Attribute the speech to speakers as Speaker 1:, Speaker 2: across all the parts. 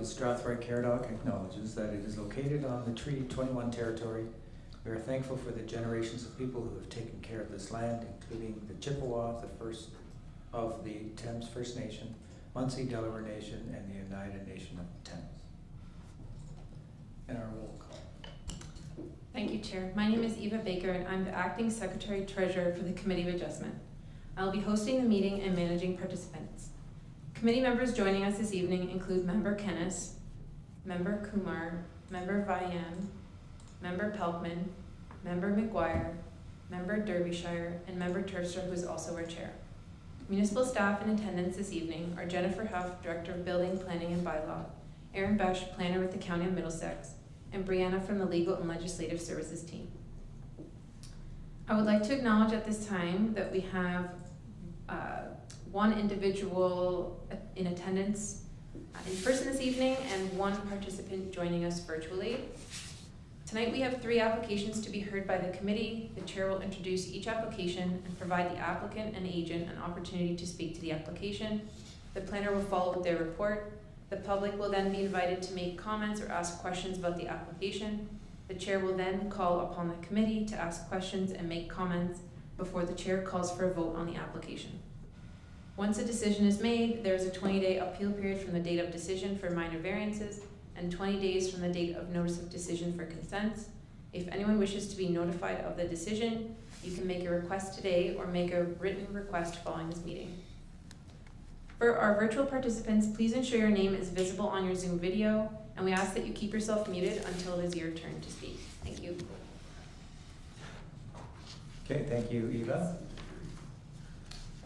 Speaker 1: Strathroy-Caradoc acknowledges that it is located on the Treaty 21 territory. We are thankful for the generations of people who have taken care of this land, including the Chippewa, the first of the Thames First Nation, Munsee Delaware Nation, and the United Nation of the Thames. And our roll call.
Speaker 2: Thank you, Chair. My name is Eva Baker, and I'm the Acting Secretary Treasurer for the Committee of Adjustment. I will be hosting the meeting and managing participants. Committee members joining us this evening include Member Kennis, Member Kumar, Member Vayan, Member Pelkman, Member McGuire, Member Derbyshire, and Member Terpstra, who is also our Chair. Municipal staff in attendance this evening are Jennifer Huff, Director of Building, Planning and Bylaw, Aaron Besh, Planner with the County of Middlesex, and Brianna from the Legal and Legislative Services team. I would like to acknowledge at this time that we have one individual in attendance in person this evening and one participant joining us virtually. Tonight we have 3 applications to be heard by the committee. The chair will introduce each application and provide the applicant and agent an opportunity to speak to the application. The planner will follow with their report. The public will then be invited to make comments or ask questions about the application. The chair will then call upon the committee to ask questions and make comments before the chair calls for a vote on the application. Once a decision is made, there is a 20-day appeal period from the date of decision for minor variances and 20 days from the date of notice of decision for consents. If anyone wishes to be notified of the decision, you can make a request today or make a written request following this meeting. For our virtual participants, please ensure your name is visible on your Zoom video, and we ask that you keep yourself muted until it is your turn to speak. Thank you.
Speaker 1: Okay, thank you, Eva.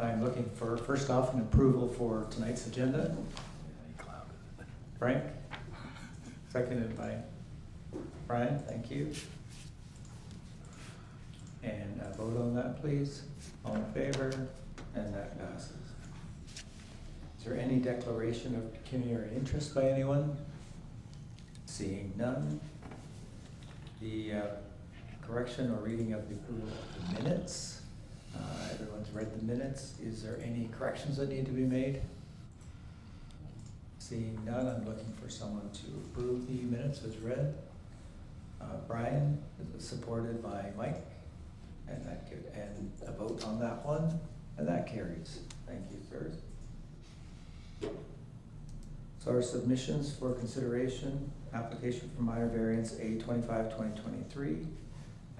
Speaker 1: I'm looking for, first off, an approval for tonight's agenda. Frank? Seconded by Brian, thank you. And a vote on that, please. All in favor? And that passes. Is there any declaration of pecuniary interest by anyone? Seeing none. The correction or reading of the approval of the minutes. Everyone's read the minutes. Is there any corrections that need to be made? Seeing none, I'm looking for someone to approve the minutes as read. Brian, supported by Mike, and a vote on that one, and that carries. Thank you, sir. So our submissions for consideration: application for minor variance A25-2023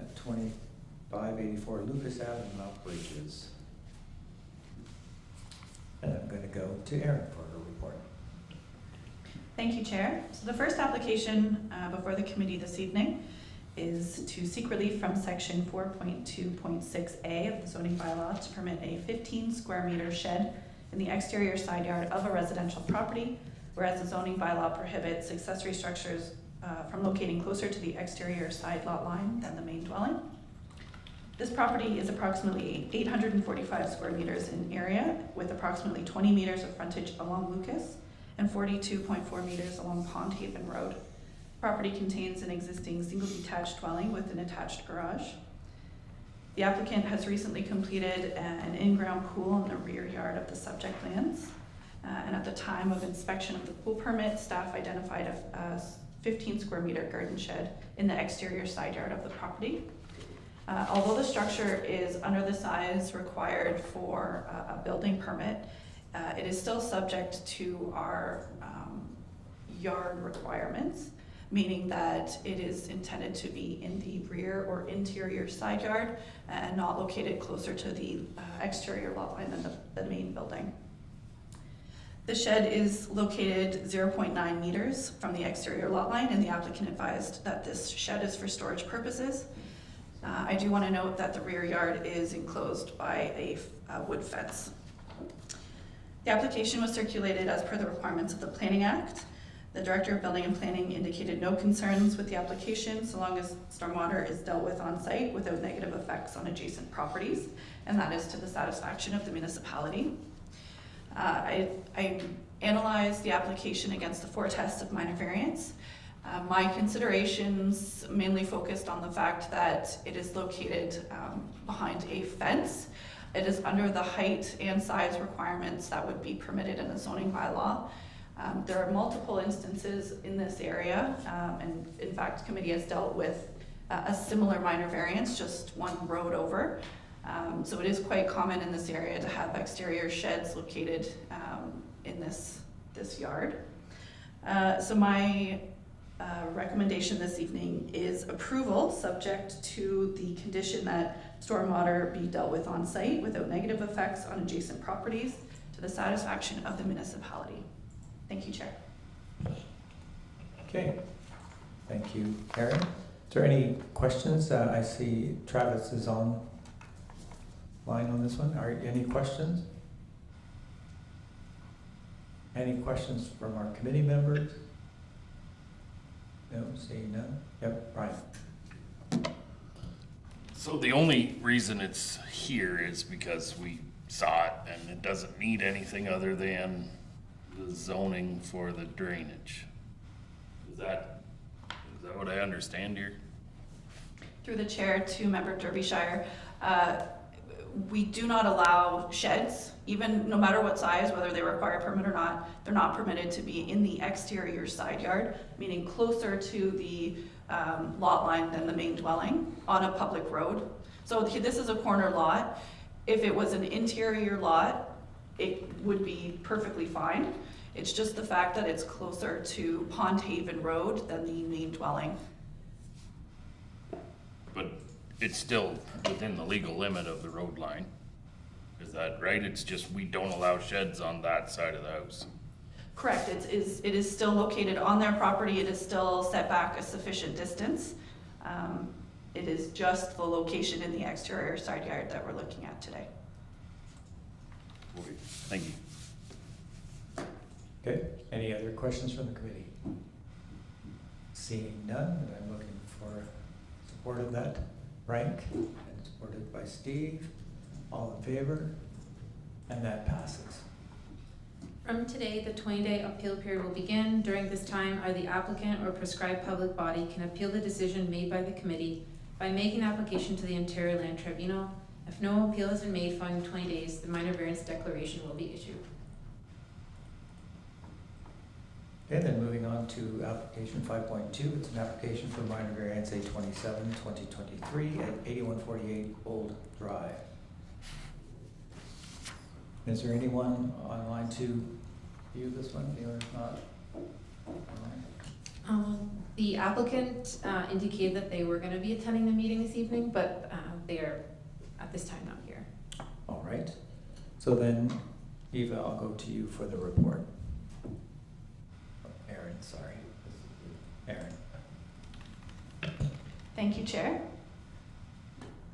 Speaker 1: at 2584 Lucas Avenue, Mount Bridges. And I'm going to go to Erin for her report.
Speaker 3: Thank you, Chair. So the first application before the committee this evening is to seek relief from section 4.2.6a of the zoning bylaw to permit a 15 square meter shed in the exterior side yard of a residential property, whereas the zoning bylaw prohibits accessory structures from locating closer to the exterior side lot line than the main dwelling. This property is approximately 845 square meters in area, with approximately 20 meters of frontage along Lucas and 42.4 meters along Pond Haven Road. The property contains an existing single detached dwelling with an attached garage. The applicant has recently completed an in-ground pool in the rear yard of the subject lands. And at the time of inspection of the pool permit, staff identified a 15 square meter garden shed in the exterior side yard of the property. Although the structure is under the size required for a building permit, it is still subject to our yard requirements, meaning that it is intended to be in the rear or interior side yard and not located closer to the exterior lot line than the main building. The shed is located 0.9 meters from the exterior lot line, and the applicant advised that this shed is for storage purposes. I do want to note that the rear yard is enclosed by a wood fence. The application was circulated as per the requirements of the Planning Act. The Director of Building and Planning indicated no concerns with the application so long as stormwater is dealt with on site without negative effects on adjacent properties, and that is to the satisfaction of the municipality. I analyzed the application against the 4 tests of minor variance. My considerations mainly focused on the fact that it is located behind a fence. It is under the height and size requirements that would be permitted in the zoning bylaw. There are multiple instances in this area, and in fact, committee has dealt with a similar minor variance, just one road over. So it is quite common in this area to have exterior sheds located in this yard. So my recommendation this evening is approval, subject to the condition that stormwater be dealt with on site without negative effects on adjacent properties to the satisfaction of the municipality. Thank you, Chair.
Speaker 1: Okay, thank you, Erin. Is there any questions? I see Travis is on line on this one. Are any questions? Any questions from our committee members? No, seeing none. Yep, Brian.
Speaker 4: So the only reason it's here is because we saw it and it doesn't need anything other than the zoning for the drainage. Is that what I understand here?
Speaker 3: Through the chair to Member Derbyshire, we do not allow sheds, even no matter what size, whether they require a permit or not. They're not permitted to be in the exterior side yard, meaning closer to the lot line than the main dwelling on a public road. So this is a corner lot. If it was an interior lot, it would be perfectly fine. It's just the fact that it's closer to Pond Haven Road than the main dwelling.
Speaker 4: But it's still within the legal limit of the road line. Is that right? It's just we don't allow sheds on that side of the house.
Speaker 3: Correct. It is still located on their property. It is still set back a sufficient distance. It is just the location in the exterior side yard that we're looking at today.
Speaker 4: Okay, thank you.
Speaker 1: Okay, any other questions from the committee? Seeing none, I'm looking for support of that. Frank, and supported by Steve. All in favor? And that passes.
Speaker 2: From today, the 20-day appeal period will begin. During this time, either the applicant or prescribed public body can appeal the decision made by the committee by making application to the Ontario Land Tribunal. If no appeal has been made following 20 days, the minor variance declaration will be issued.
Speaker 1: Okay, then moving on to application 5.2. It's an application for minor variance A27-2023 at 8148 Old Drive. Is there anyone online to view this one? Or not online?
Speaker 2: The applicant indicated that they were going to be attending the meeting this evening, but they are at this time not here.
Speaker 1: All right. So then, Eva, I'll go to you for the report. Erin, sorry. Erin.
Speaker 3: Thank you, Chair.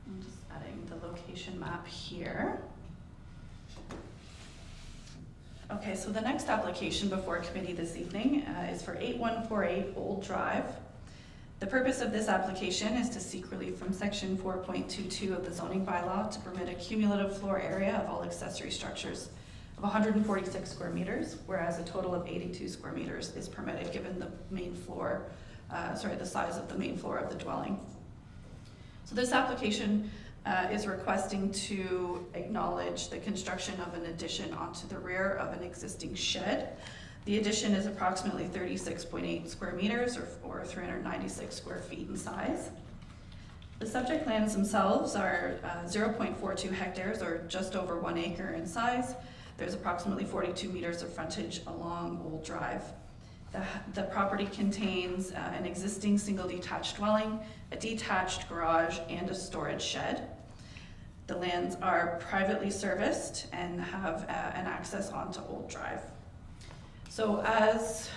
Speaker 3: I'm just adding the location map here. Okay, so the next application before committee this evening is for 8148 Old Drive. The purpose of this application is to seek relief from section 4.22 of the zoning bylaw to permit a cumulative floor area of all accessory structures of 146 square meters, whereas a total of 82 square meters is permitted given the main floor, the size of the main floor of the dwelling. So this application is requesting to acknowledge the construction of an addition onto the rear of an existing shed. The addition is approximately 36.8 square meters or 396 square feet in size. The subject lands themselves are 0.42 hectares or just over 1 acre in size. There's approximately 42 meters of frontage along Old Drive. The property contains an existing single detached dwelling, a detached garage, and a storage shed. The lands are privately serviced and have an access onto Old Drive. So as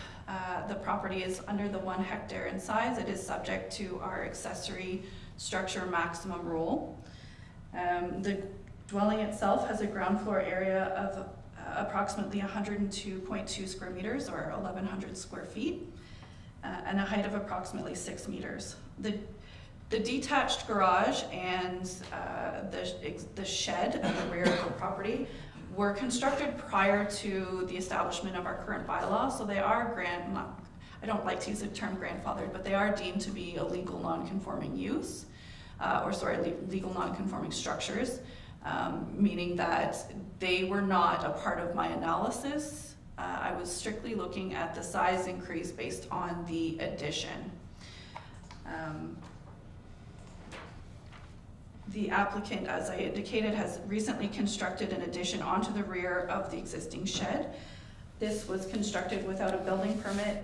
Speaker 3: the property is under the 1 hectare in size, it is subject to our accessory structure maximum rule. The dwelling itself has a ground floor area of approximately 102.2 square meters or 1,100 square feet and a height of approximately 6 meters. The detached garage and the shed at the rear of the property were constructed prior to the establishment of our current bylaw, so they are I don't like to use the term grandfathered, but they are deemed to be a legal non-conforming use, legal non-conforming structures, meaning that they were not a part of my analysis I was strictly looking at the size increase based on the addition. The applicant, as I indicated, has recently constructed an addition onto the rear of the existing shed. This was constructed without a building permit,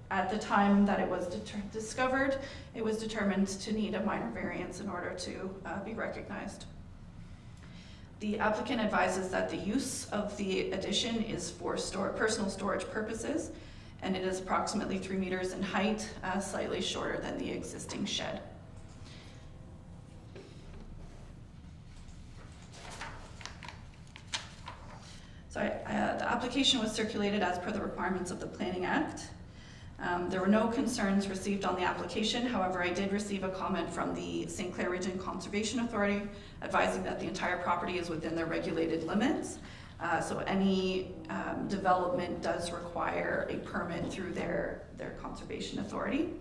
Speaker 3: at the time that it was discovered, it was determined to need a minor variance in order to be recognized. The applicant advises that the use of the addition is for personal storage purposes, and it is approximately 3 meters in height, slightly shorter than the existing shed. So the application was circulated as per the requirements of the Planning Act. There were no concerns received on the application. However, I did receive a comment from the St. Clair Region Conservation Authority advising that the entire property is within their regulated limits. So any development does require a permit through their conservation authority.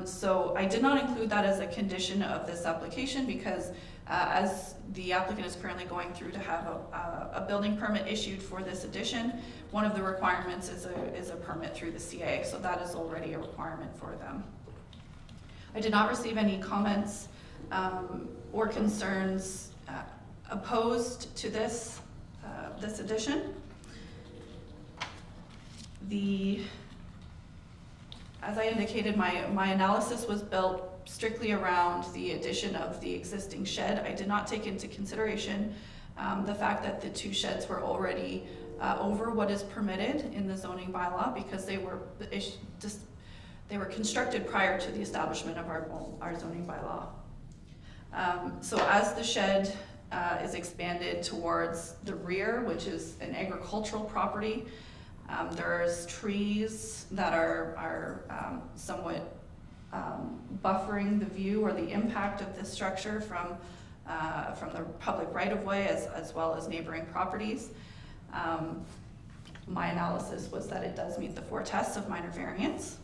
Speaker 3: So I did not include that as a condition of this application because as the applicant is currently going through to have a building permit issued for this addition, one of the requirements is a permit through the CA, so that is already a requirement for them. I did not receive any comments or concerns opposed to this addition. As I indicated, my analysis was built strictly around the addition of the existing shed. I did not take into consideration the fact that the 2 sheds were already over what is permitted in the zoning bylaw because they were constructed prior to the establishment of our zoning bylaw. So as the shed is expanded towards the rear, which is an agricultural property, there's trees that are somewhat buffering the view or the impact of this structure from the public right-of-way as well as neighboring properties. My analysis was that it does meet the 4 tests of minor variance.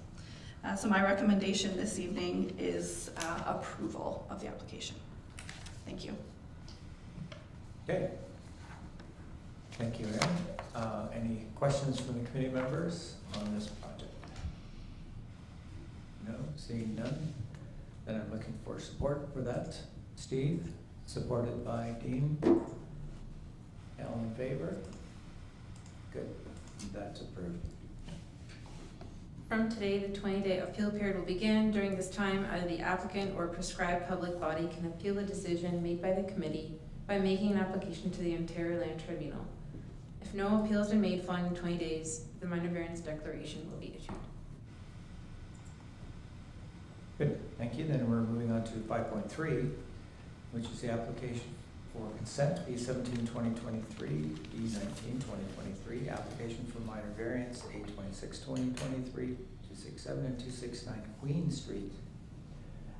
Speaker 3: So my recommendation this evening is approval of the application. Thank you.
Speaker 1: Okay. Thank you, Erin. Any questions from the committee members on this project? No, seeing none. Then I'm looking for support for that. Steve, supported by Dean. All in favor? Good, that's approved.
Speaker 2: From today, the 20-day appeal period will begin. During this time, either the applicant or prescribed public body can appeal a decision made by the committee by making an application to the Ontario Land Tribunal. If no appeal has been made following 20 days, the minor variance declaration will be issued.
Speaker 1: Good, thank you. Then we're moving on to 5.3, which is the application for consent, B17-2023, B19-2023, application for minor variance, A26-2023, 267 and 269 Queen Street.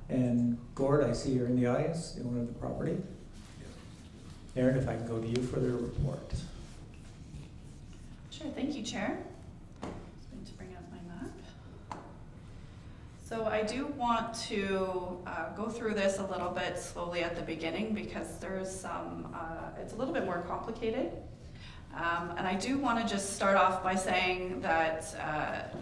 Speaker 1: And Gord, I see you're in the audience, the owner of the property. Erin, if I can go to you for the report.
Speaker 3: Sure, thank you, Chair. Just going to bring up my map. So I do want to go through this a little bit slowly at the beginning because there's some, it's a little bit more complicated. And I do want to just start off by saying that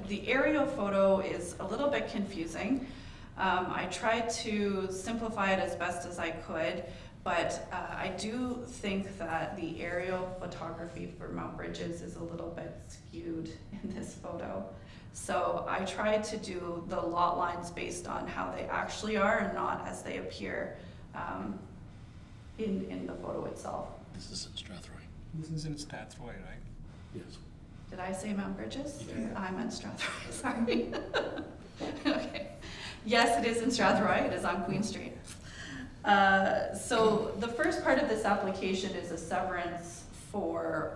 Speaker 3: the aerial photo is a little bit confusing. I tried to simplify it as best as I could, but I do think that the aerial photography for Mount Bridges is a little bit skewed in this photo. So I tried to do the lot lines based on how they actually are and not as they appear in the photo itself.
Speaker 4: This is in Strathroy.
Speaker 5: This is in Strathroy, right?
Speaker 4: Yes.
Speaker 3: Did I say Mount Bridges?
Speaker 1: Yeah.
Speaker 3: I meant Strathroy, sorry. Okay. Yes, it is in Strathroy, it is on Queen Street. So the first part of this application is a severance for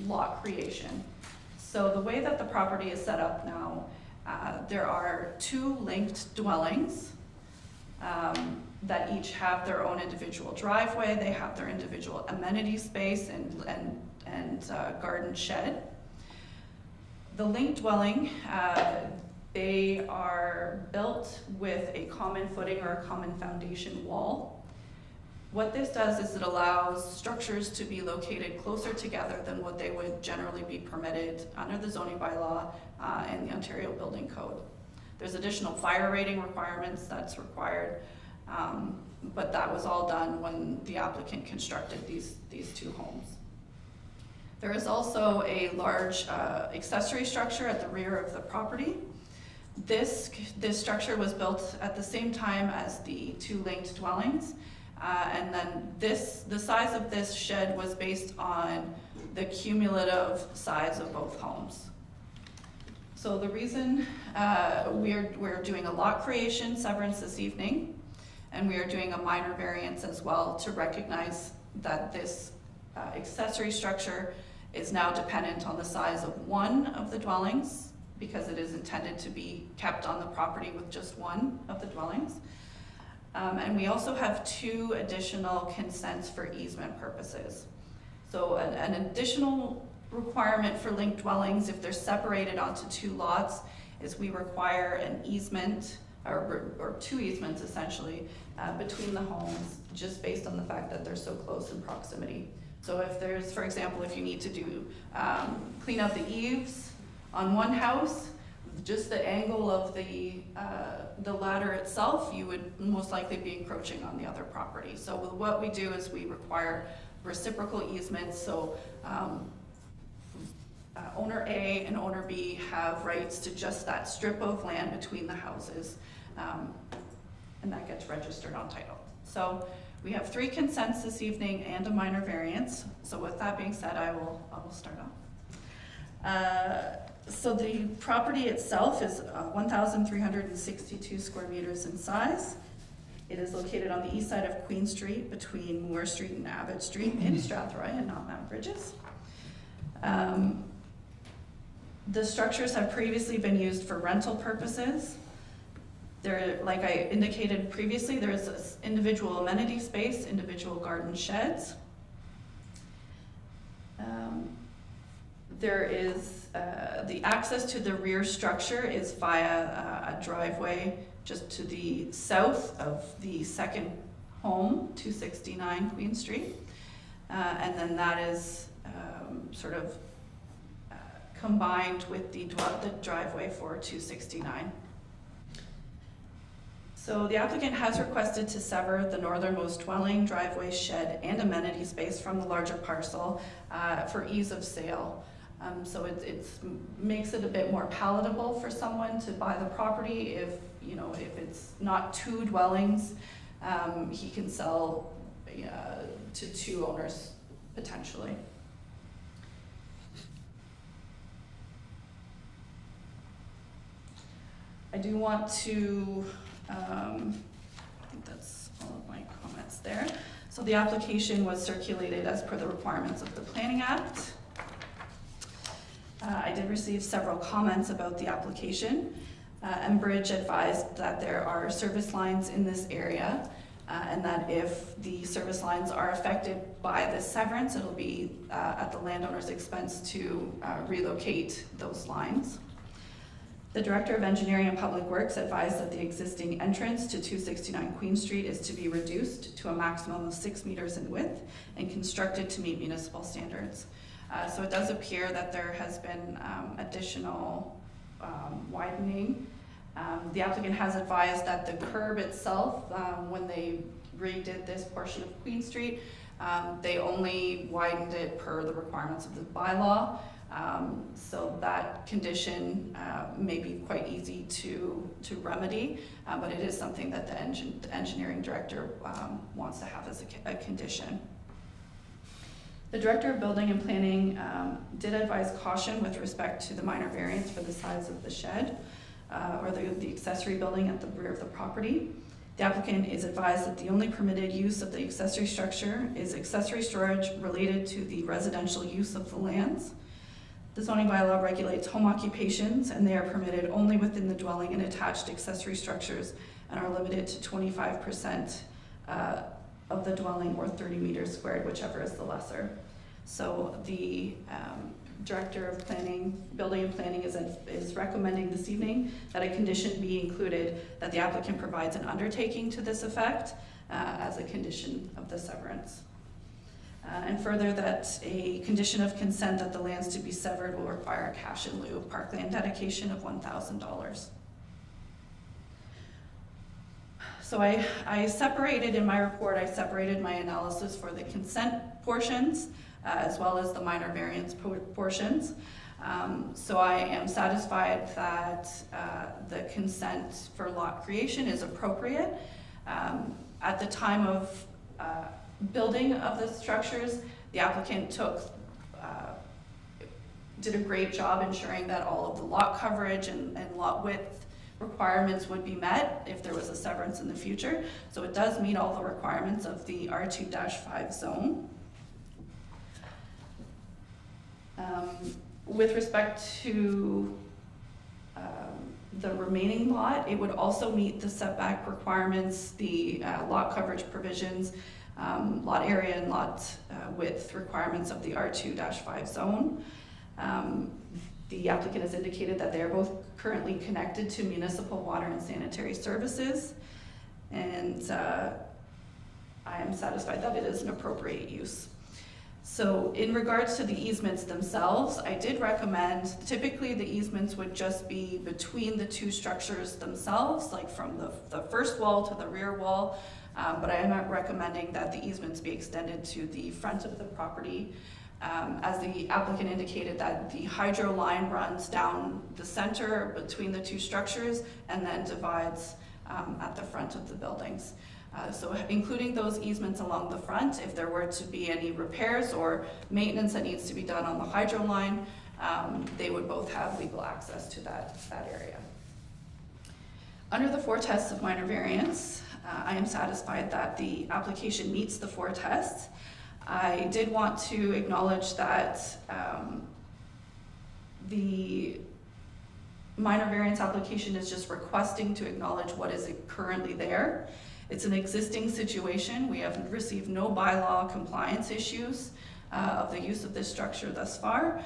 Speaker 3: lot creation. So the way that the property is set up now, there are 2 linked dwellings that each have their own individual driveway. They have their individual amenity space and garden shed. The linked dwelling, they are built with a common footing or a common foundation wall. What this does is it allows structures to be located closer together than what they would generally be permitted under the zoning bylaw and the Ontario Building Code. There's additional fire rating requirements that's required, but that was all done when the applicant constructed these two homes. There is also a large accessory structure at the rear of the property. This structure was built at the same time as the two linked dwellings. And then the size of this shed was based on the cumulative size of both homes. So the reason we're doing a lot creation severance this evening, and we are doing a minor variance as well to recognize that this accessory structure is now dependent on the size of one of the dwellings, because it is intended to be kept on the property with just one of the dwellings. And we also have 2 additional consents for easement purposes. So an additional requirement for linked dwellings, if they're separated onto 2 lots, is we require an easement, or 2 easements essentially, between the homes, just based on the fact that they're so close in proximity. So if there's, for example, if you need to do clean out the eaves on one house, just the angle of the ladder itself, you would most likely be encroaching on the other property. So what we do is we require reciprocal easements. So owner A and owner B have rights to just that strip of land between the houses, and that gets registered on title. So we have 3 consents this evening and a minor variance. So with that being said, I will start off. So the property itself is 1,362 square meters in size. It is located on the east side of Queen Street between Moore Street and Abbott Street in Strathroy and not Mount Bridges. The structures have previously been used for rental purposes. There, like I indicated previously, there is individual amenity space, individual garden sheds. There is the access to the rear structure is via a driveway just to the south of the second home, 269 Queen Street. And then that is sort of combined with the driveway for 269. So the applicant has requested to sever the northernmost dwelling, driveway, shed, and amenity space from the larger parcel for ease of sale. So it makes it a bit more palatable for someone to buy the property. If it's not 2 dwellings, he can sell to 2 owners potentially. I do want to, I think that's all of my comments there. So the application was circulated as per the requirements of the Planning Act. I did receive several comments about the application. Enbridge advised that there are service lines in this area, and that if the service lines are affected by this severance, it'll be at the landowner's expense to relocate those lines. The Director of Engineering and Public Works advised that the existing entrance to 269 Queen Street is to be reduced to a maximum of 6 meters in width and constructed to meet municipal standards. So it does appear that there has been additional widening. The applicant has advised that the curb itself, when they redid this portion of Queen Street, they only widened it per the requirements of the bylaw. So that condition may be quite easy to remedy, but it is something that the engineering director wants to have as a condition. The Director of Building and Planning did advise caution with respect to the minor variance for the size of the shed or the accessory building at the rear of the property. The applicant is advised that the only permitted use of the accessory structure is accessory storage related to the residential use of the lands. The zoning bylaw regulates home occupations, and they are permitted only within the dwelling and attached accessory structures and are limited to 25% of the dwelling or 30 meters squared, whichever is the lesser. So the Director of Building and Planning is recommending this evening that a condition be included that the applicant provides an undertaking to this effect, as a condition of the severance. And further, that a condition of consent that the lands to be severed will require cash in lieu of parkland dedication of $1,000. So I separated in my report, I separated my analysis for the consent portions as well as the minor variance portions. So I am satisfied that the consent for lot creation is appropriate. At the time of building of the structures, the applicant did a great job ensuring that all of the lot coverage and lot width requirements would be met if there was a severance in the future. So it does meet all the requirements of the R2-5 zone. With respect to the remaining lot, it would also meet the setback requirements, the lot coverage provisions, lot area and lot width requirements of the R2-5 zone. The applicant has indicated that they are both currently connected to municipal water and sanitary services, and I am satisfied that it is an appropriate use. So in regards to the easements themselves, I did recommend, typically the easements would just be between the two structures themselves, like from the first wall to the rear wall, but I am recommending that the easements be extended to the front of the property. As the applicant indicated, that the hydro line runs down the center between the two structures and then divides at the front of the buildings. So including those easements along the front, if there were to be any repairs or maintenance that needs to be done on the hydro line, they would both have legal access to that area. Under the 4 tests of minor variance, I am satisfied that the application meets the 4 tests. I did want to acknowledge that the minor variance application is just requesting to acknowledge what is currently there. It's an existing situation. We have received no bylaw compliance issues of the use of this structure thus far.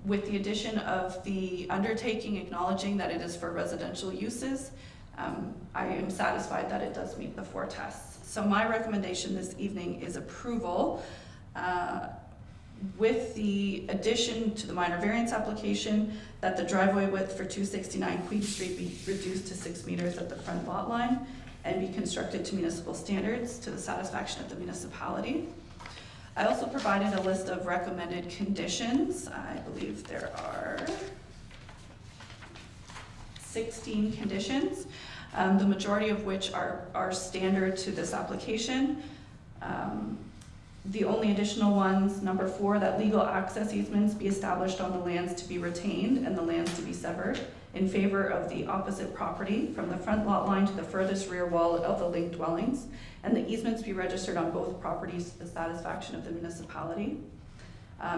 Speaker 3: With the addition of the undertaking acknowledging that it is for residential uses, I am satisfied that it does meet the 4 tests. So my recommendation this evening is approval with the addition to the minor variance application that the driveway width for 269 Queen Street be reduced to 6 meters at the front lot line and be constructed to municipal standards to the satisfaction of the municipality. I also provided a list of recommended conditions. I believe there are 16 conditions, the majority of which are standard to this application. The only additional ones, number 4, that legal access easements be established on the lands to be retained and the lands to be severed in favor of the opposite property from the front lot line to the furthest rear wall of the linked dwellings, and the easements be registered on both properties to the satisfaction of the municipality.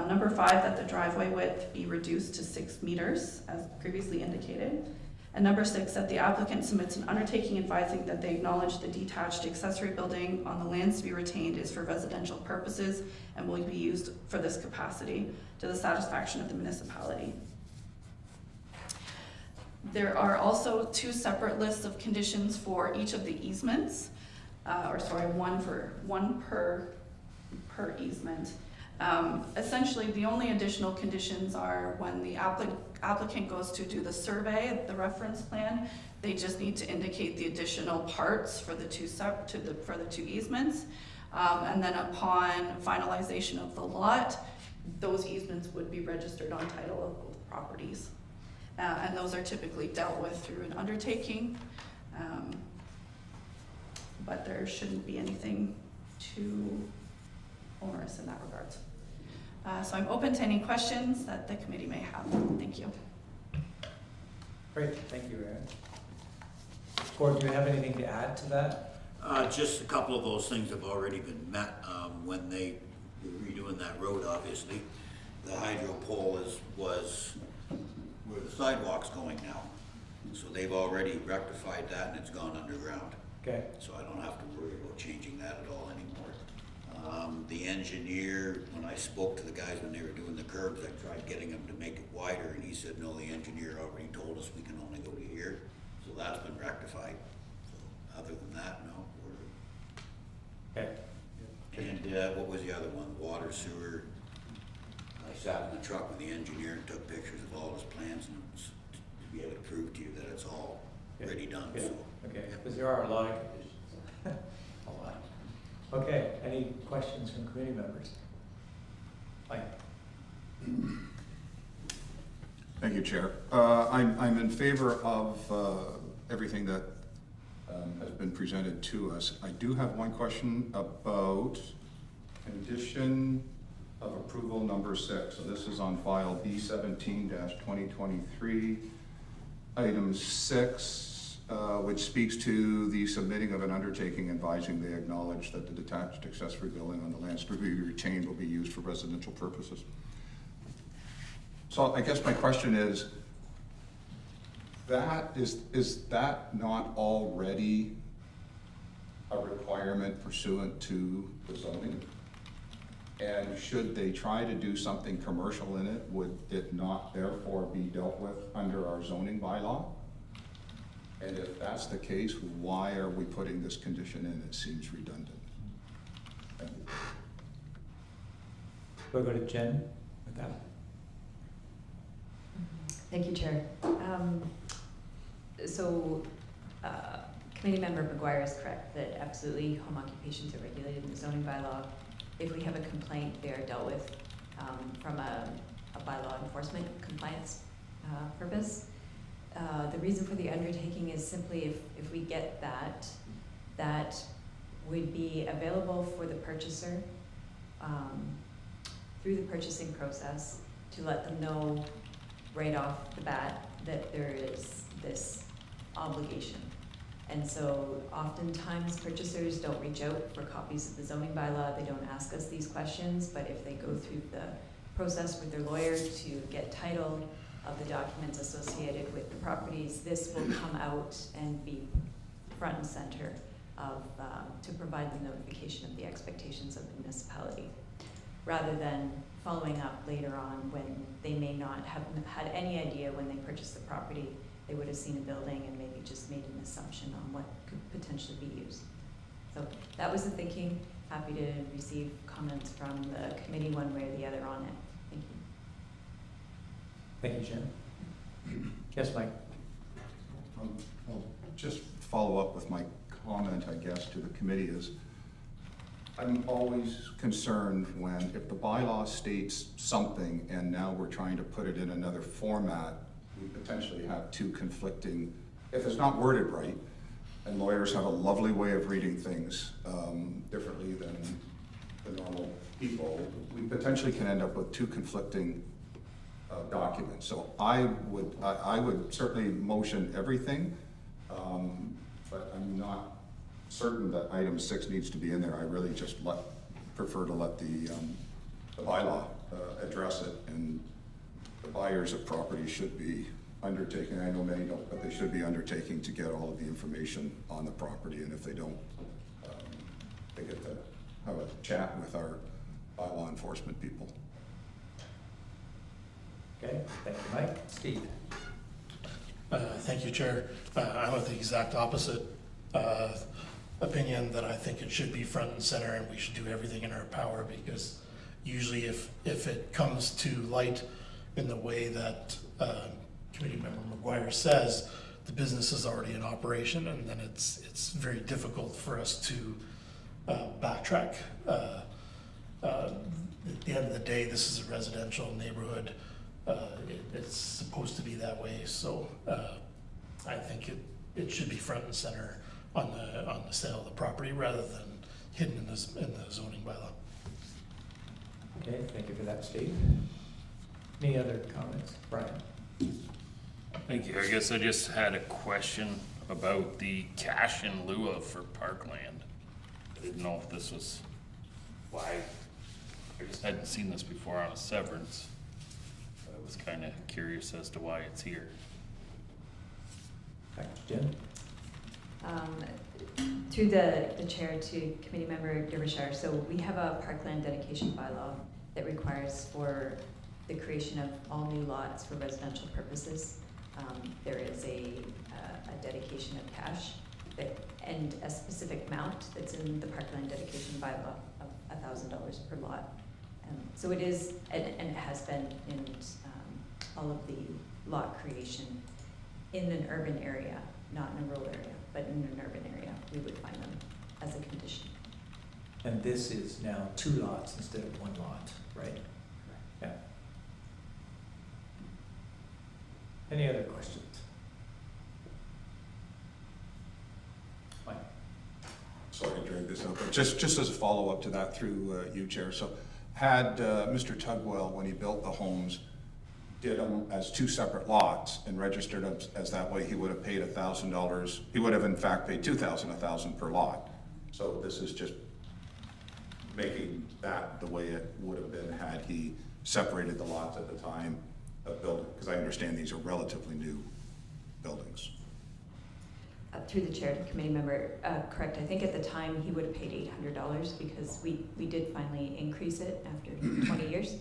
Speaker 3: Number 5, that the driveway width be reduced to 6 meters, as previously indicated. And number 6, that the applicant submits an undertaking advising that they acknowledge the detached accessory building on the lands to be retained is for residential purposes and will be used for this capacity to the satisfaction of the municipality. There are also 2 separate lists of conditions for each of the easements, one per easement. Essentially, the only additional conditions are when the applicant goes to do the survey, the reference plan, they just need to indicate the additional parts for the 2 easements. And then upon finalization of the lot, those easements would be registered on title of both properties. And those are typically dealt with through an undertaking, but there shouldn't be anything too onerous in that regard. So I'm open to any questions that the committee may have. Thank you.
Speaker 1: Great, thank you, Erin. Gordon, do you have anything to add to that?
Speaker 6: Just a couple of those things have already been met when they were redoing that road, obviously. The hydro pole was where the sidewalk's going now. So they've already rectified that and it's gone underground.
Speaker 1: Okay.
Speaker 6: So I don't have to worry about changing that at all anymore. The engineer, when I spoke to the guys when they were doing the curbs, I tried getting him to make it wider and he said, no, the engineer already told us we can only go to here. So that's been rectified. So other than that, no, what was the other one, water, sewer. I sat in the truck with the engineer and took pictures of all his plans and to be able to prove to you that it's all already done,
Speaker 1: Good.
Speaker 6: so.
Speaker 1: Okay, because there are a lot of conditions. A lot. Okay, any questions from committee members? Mike?
Speaker 7: Thank you, Chair. I'm in favor of everything that has been presented to us. I do have one question about condition of approval number 6. So this is on file B17-2023, item 6, which speaks to the submitting of an undertaking advising they acknowledge that the detached accessory building on the lands to be retained will be used for residential purposes. So I guess my question is that not already a requirement pursuant to the zoning? And should they try to do something commercial in it, would it not therefore be dealt with under our zoning bylaw? And if that's the case, why are we putting this condition in? It seems redundant. Thank you.
Speaker 1: We'll go to Jen with that.
Speaker 8: Thank you, Chair. Committee Member McGuire is correct that absolutely home occupations are regulated in the zoning bylaw. If we have a complaint, they are dealt with from a bylaw enforcement compliance purpose. The reason for the undertaking is simply if we get that would be available for the purchaser through the purchasing process to let them know right off the bat that there is this obligation. And so oftentimes purchasers don't reach out for copies of the zoning bylaw, they don't ask us these questions, but if they go through the process with their lawyer to get title of the documents associated with the properties, this will come out and be front and center of, to provide the notification of the expectations of the municipality, rather than following up later on when they may not have had any idea when they purchased the property. They would have seen a building and maybe just made an assumption on what could potentially be used. So that was the thinking. Happy to receive comments from the committee one way or the other on it. Thank you.
Speaker 1: Thank you, Jen. Yes, Mike?
Speaker 7: I'll just follow up with my comment, I guess, to the committee is, I'm always concerned when, if the bylaw states something and now we're trying to put it in another format, we potentially have two conflicting, if it's not worded right, and lawyers have a lovely way of reading things differently than the normal people, we potentially can end up with two conflicting documents. So I would certainly motion everything, but I'm not certain that item 6 needs to be in there. I really just prefer to let the bylaw address it, and the buyers of property should be undertaking, I know many don't, but they should be undertaking to get all of the information on the property, and if they don't, they get to have a chat with our bylaw enforcement people.
Speaker 1: Okay, thank you, Mike. Steve?
Speaker 9: Thank you, Chair. I'm of the exact opposite opinion, that I think it should be front and center and we should do everything in our power, because usually if it comes to light in the way that Committee Member McGuire says, the business is already in operation, and then it's very difficult for us to backtrack. At the end of the day, this is a residential neighborhood. It's supposed to be that way, so I think it should be front and center on the sale of the property rather than hidden in the zoning bylaw.
Speaker 1: Okay, thank you for that, Steve. Any other comments? Brian?
Speaker 4: Thank you. I guess I just had a question about the cash in lieu of for parkland. I didn't know if this was why. I just hadn't seen this before on a severance. I was kind of curious as to why it's here.
Speaker 1: Back to Jen.
Speaker 8: Through the chair to Committee Member Derbyshire, so we have a parkland dedication bylaw that requires for the creation of all new lots for residential purposes. There is a dedication of cash and a specific amount that's in the parkland dedication bylaw of $1,000 per lot. So it is, and it has been in all of the lot creation in an urban area, not in a rural area, but in an urban area, we would find them as a condition.
Speaker 1: And this is now 2 lots instead of 1 lot, right? Yeah. Any other questions? Mike?
Speaker 7: Sorry to drag this out, but just as a follow-up to that through you, Chair. So had Mr. Tugwell, when he built the homes, did them as 2 separate lots and registered them as that way, he would have paid $1,000. He would have in fact paid $2,000 per lot. So this is just making that the way it would have been had he separated the lots at the time of building, because I understand these are relatively new buildings.
Speaker 8: Through the chair to the committee member, correct, I think at the time he would have paid $800 because we did finally increase it after 20 years.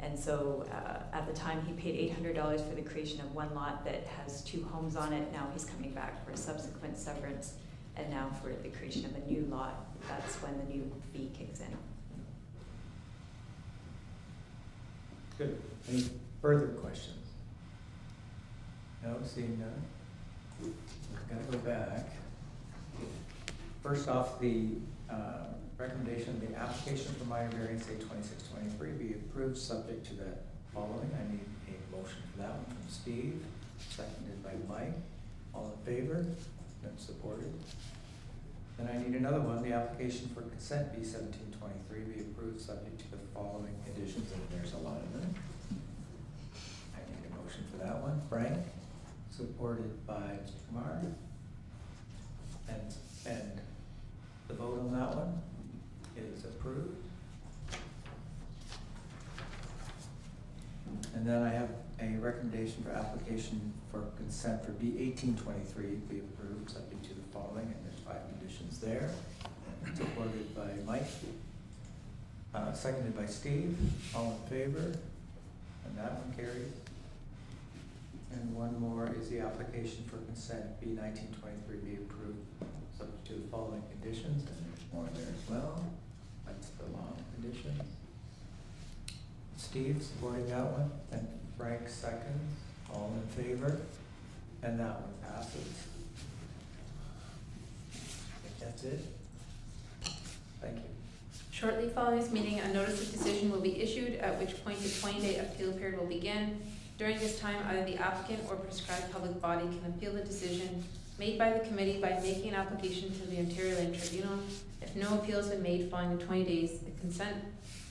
Speaker 8: And so at the time he paid $800 for the creation of 1 lot that has 2 homes on it. Now he's coming back for a subsequent severance, and now for the creation of a new lot, that's when the new fee kicks in.
Speaker 1: Good. Any further questions? No, seeing none. Gotta go back. First off, the recommendation, the application for minor variance A2623 be approved subject to that following. I need a motion for that one from Steve, seconded by Mike. All in favor? And supported. Then I need another one, the application for consent B1723 be approved subject to the following conditions, and there's a lot of them. I need a motion for that one. Frank, supported by Mr. Kumar. And the vote on that one is approved. And then I have a recommendation for application for consent for B1823 be approved subject to the following, and there's 5 conditions there. Supported by Mike, seconded by Steve. All in favor? And that one carries. And one more is the application for consent B1923 be approved subject to the following conditions, and there's more there as well. That's the long conditions. Steve supporting that one, and Frank seconds. All in favor? And that one passes. I think that's it. Thank you.
Speaker 2: Shortly following this meeting, a notice of decision will be issued, at which point the 20-day appeal period will begin. During this time, either the applicant or prescribed public body can appeal the decision made by the committee by making an application to the Ontario Land Tribunal. If no appeal has been made following the 20 days, the consent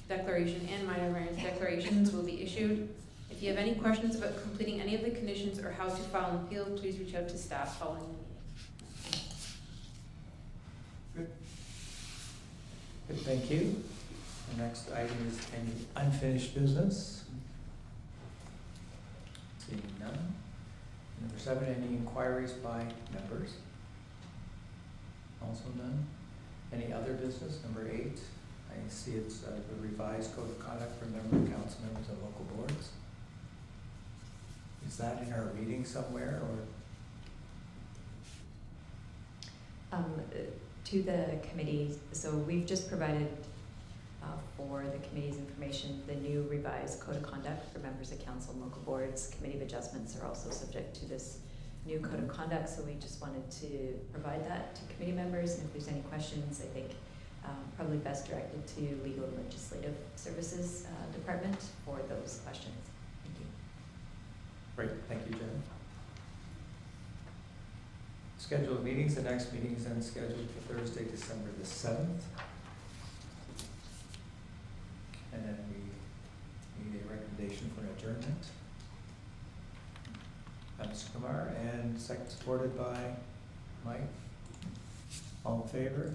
Speaker 2: declaration and minor variance declarations will be issued. If you have any questions about completing any of the conditions or how to file an appeal, please reach out to staff following the meeting.
Speaker 1: Good. Good, thank you. The next item is any unfinished business. Seeing none. Number 7, any inquiries by members? Also none. Any other business? Number 8, I see it's the revised code of conduct for member council members and local boards. Is that in our reading somewhere, or?
Speaker 8: To the committee, so we've just provided for the committee's information the new revised code of conduct for members of council and local boards. Committee of adjustments are also subject to this new code of conduct, so we just wanted to provide that to committee members, and if there's any questions, I think probably best directed to Legal and Legislative Services Department for those questions. Thank you.
Speaker 1: Great, thank you, Jen. Scheduled meetings, the next meeting is then scheduled for Thursday, December the 7th. And then we need a recommendation for an adjournment. Mr. Kumar, and second supported by Mike. All in favor?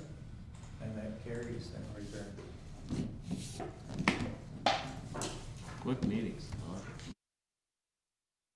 Speaker 1: And that carries, and we're adjourned.
Speaker 4: Quick meetings.